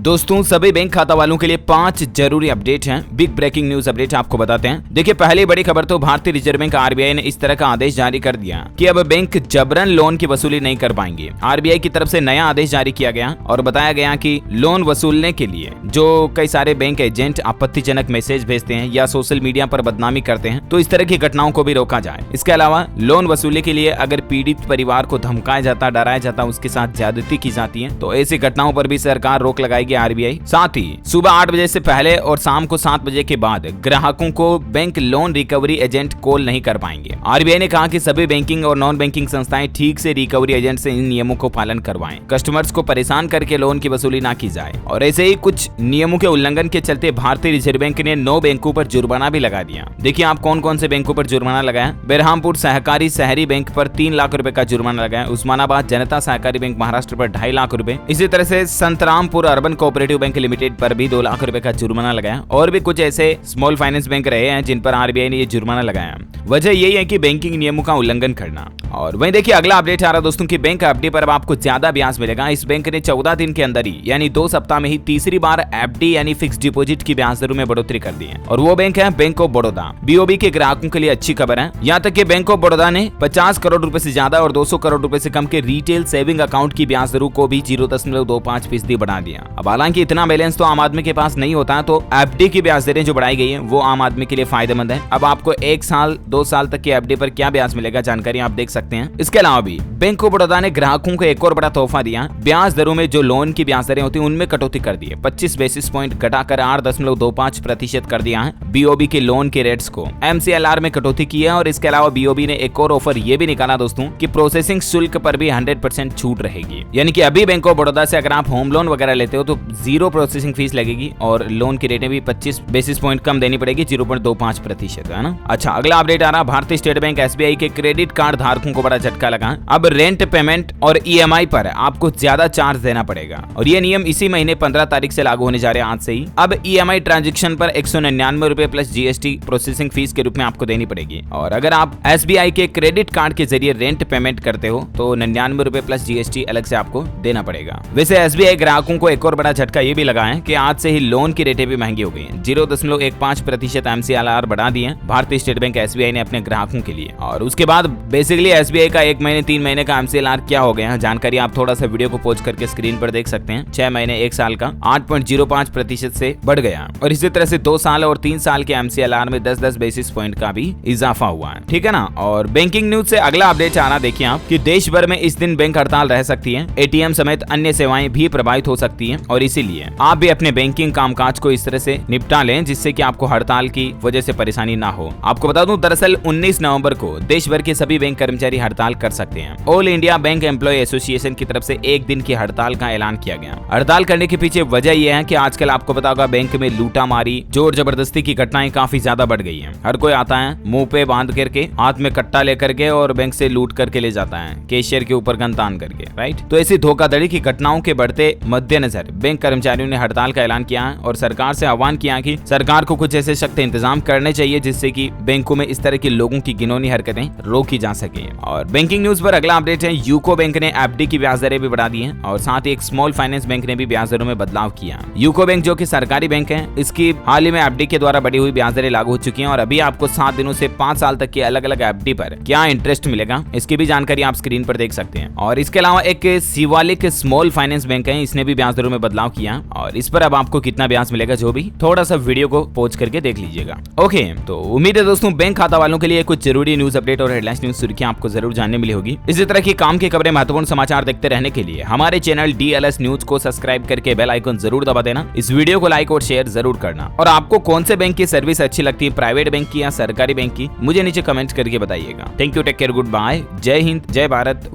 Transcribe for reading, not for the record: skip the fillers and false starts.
दोस्तों सभी बैंक खाता वालों के लिए 5 जरूरी अपडेट हैं। बिग ब्रेकिंग न्यूज अपडेट आपको बताते हैं। देखिए पहली बड़ी खबर तो भारतीय रिजर्व बैंक आरबीआई ने इस तरह का आदेश जारी कर दिया कि अब बैंक जबरन लोन की वसूली नहीं कर पाएंगे। आरबीआई की तरफ से नया आदेश जारी किया गया और बताया गया कि लोन वसूलने के लिए जो कई सारे बैंक एजेंट आपत्तिजनक मैसेज भेजते हैं या सोशल मीडिया पर बदनामी करते हैं तो इस तरह की घटनाओं को भी रोका जाए। इसके अलावा लोन वसूली के लिए अगर पीड़ित परिवार को धमकाया जाता, डराया जाता, उसके साथ ज्यादती की जाती है तो ऐसी घटनाओं पर भी सरकार रोक लगाएगी आरबीआई। साथ ही सुबह 8 बजे से पहले और शाम को 7 बजे के बाद ग्राहकों को bank loan recovery agent call नहीं कर पाएंगे। आरबीआई ने कहा कि सभी बैंकिंग और नॉन बैंकिंग संस्थाएं ठीक से रिकवरी एजेंट से इन नियमों को पालन करवाएं। कस्टमर्स को परेशान करके लोन की वसूली ना की जाए। और ऐसे ही कुछ नियमों के उल्लंघन के चलते भारतीय रिजर्व बैंक ने 9 बैंकों पर जुर्माना भी लगा दिया। देखिए आप कौन कौन से बैंकों पर जुर्माना लगाया। बेरहामपुर सहकारी शहरी बैंक पर 3 लाख रुपए का जुर्माना लगाया। उस्मानाबाद जनता सहकारी बैंक महाराष्ट्र पर 2.5 लाख रुपए। इसी तरह से Santrampur urban cooperative bank limited पर भी 2 लाख रुपए का जुर्माना लगाया। और भी कुछ ऐसे स्मॉल फाइनेंस बैंक रहे हैं जिन पर आरबीआई ने ये जुर्माना लगाया। वजह यही है कि बैंकिंग नियमों का उल्लंघन करना। और वहीं देखिए अगला अपडेट आ रहा दोस्तों की बैंक एफडी पर अब आपको ज्यादा ब्याज मिलेगा। इस बैंक ने 14 दिन के अंदर ही यानी 2 सप्ताह में ही तीसरी बार एफडी यानी फिक्स डिपॉजिट की ब्याज दरों में बढ़ोतरी कर दी है। और वो बैंक है बैंक ऑफ बड़ौदा। बीओबी के ग्राहकों के लिए अच्छी खबर है। यहाँ तक कि बैंक ऑफ बड़ौदा ने 50 करोड़ रुपए से ज्यादा और 200 करोड़ रुपए से कम के रिटेल सेविंग अकाउंट की ब्याज दरों को भी 0.25% बढ़ा दिया। अब हालांकि इतना बैलेंस तो आम आदमी के पास नहीं होता तो एफडी की ब्याज दरें जो बढ़ाई गई है वो आम आदमी के लिए फायदेमंद है। अब आपको 1 साल 2 साल तक की एफडी पर क्या ब्याज मिलेगा जानकारी आप देख सकते हैं। इसके अलावा भी बैंक ऑफ बड़ौदा ने ग्राहकों को एक और बड़ा तोहफा दिया। ब्याज दरों में जो लोन की ब्याज दरें होती है उनमें कटौती कर दी है। 25 बेसिस पॉइंट घटाकर 8.25% कर दिया है बीओबी के लोन के रेट्स को। एमसीएलआर में कटौती की है। और इसके अलावा बीओबी ने एक और ऑफर ये भी निकाला दोस्तों कि प्रोसेसिंग शुल्क पर भी 100% छूट रहेगी। यानी कि अभी बैंक ऑफ बड़ौदा से अगर आप होम लोन वगैरह लेते हो तो 0 प्रोसेसिंग फीस लगेगी और लोन की रेटें भी 25 बेसिस पॉइंट कम देनी पड़ेगी, 0.25% है ना। अच्छा अगला अपडेट आ रहा भारतीय स्टेट बैंक एसबीआई के क्रेडिट कार्ड धारकों को बड़ा झटका लगा। अब रेंट पेमेंट और ईएमआई पर आपको ज्यादा चार्ज देना पड़ेगा और ये नियम इसी महीने 15 तारीख से लागू होने जा रहे हैं आज से ही। अब ईएमआई ट्रांजैक्शन पर 199 रुपए प्लस जीएसटी प्रोसेसिंग फीस के रूप में आपको देनी पड़ेगी। और अगर आप एसबीआई के क्रेडिट कार्ड के जरिए रेंट पेमेंट करते हो तो 99 रुपए प्लस जीएसटी अलग से आपको देना पड़ेगा। वैसे एसबीआई ग्राहकों को एक और बड़ा झटका ये भी लगा है कि आज से ही लोन की रेटें भी महंगी हो गई हैं। 0.15% एमसीएलआर बढ़ा दिए भारतीय स्टेट बैंक एसबीआई ने अपने ग्राहकों के लिए। और उसके बाद बेसिकली एसबीआई का 1 महीने 3 महीने का एमसीएलआर क्या हो गया है जानकारी आप थोड़ा सा वीडियो को पॉज करके स्क्रीन पर देख सकते हैं। 6 महीने 1 साल का 8.05% से बढ़ गया। और इसी तरह से 2 साल और 3 साल के एमसीएलआर में 10-10 बेसिस पॉइंट का भी इजाफा हुआ है। ठीक है ना। और बैंकिंग न्यूज से अगला अपडेट आना देखिए आप कि देश भर में इस दिन बैंक हड़ताल रह सकती है। एटीएम समेत अन्य सेवाएं भी प्रभावित हो सकती हैं और इसीलिए आप भी अपने बैंकिंग कामकाज को इस तरह से निपटा लें जिससे कि आपको हड़ताल की वजह से परेशानी ना हो। आपको बता दूं दरअसल 19 नवंबर को देश भर के सभी बैंक कर्मचारी हड़ताल कर सकते हैं। All India bank employ association की तरफ से 1 दिन की हड़ताल का ऐलान किया गया। हड़ताल करने के पीछे वजह यह है कि आजकल आपको पता होगा बैंक में लूटामारी, जोर जबरदस्ती की घटनाएं काफी ज्यादा बढ़ गई हैं। हर कोई आता है मुंह पे बांध करके, हाथ में कट्टा लेकर के और बैंक से लूट करके ले जाता है, कैशियर के ऊपर गन तान करके, राइट। तो ऐसी धोखाधड़ी की घटनाओं के बढ़ते मद्देनजर बैंक कर्मचारियों ने हड़ताल का ऐलान किया है और सरकार से आह्वान किया कि सरकार को कुछ ऐसे सख्त इंतजाम करने चाहिए जिससे कि बैंकों में इस तरह के लोगों की घिनौनी हरकतें रोकी जा सके। और बैंकिंग न्यूज पर अगला अपडेट है यूको बैंक ने एफडी की ब्याज दरें भी बढ़ा दी हैं और साथ ही एक स्मॉल फाइनेंस बैंक ने भी ब्याज दरों में बदलाव किया। यूको बैंक जो कि सरकारी बैंक है इसकी हाल ही में एफडी के द्वारा बढ़ी हुई ब्याज दरें लागू हो चुकी हैं और अभी आपको 7 दिनों से 5 साल तक की अलग अलग एफडी पर क्या इंटरेस्ट मिलेगा इसकी भी जानकारी आप स्क्रीन पर देख सकते हैं। और इसके अलावा एक शिवालिक स्मॉल फाइनेंस बैंक है, इसने भी ब्याज दरों में बदलाव किया और इस पर अब आपको कितना ब्याज मिलेगा जो भी थोड़ा सा वीडियो को पॉज करके देख लीजिएगा। ओके तो उम्मीद है दोस्तों बैंक खाता वालों के लिए कुछ जरूरी न्यूज अपडेट और हेडलाइंस न्यूज सुर्खियां आपको जरूर जानने मिली होगी। इसी तरह की काम की खबरें, महत्वपूर्ण समाचार देखते रहने के लिए हमारे चैनल डीएलएस न्यूज को सब्सक्राइब करके बेल आइकन जरूर दबा देना। इस वीडियो को लाइक और शेयर जरूर करना। और आपको कौन से बैंक की सर्विस अच्छी लगती है, प्राइवेट बैंक की या सरकारी बैंक की, मुझे नीचे कमेंट करके बताइएगा। Thank you, take care, goodbye, जय हिंद, जय भारत,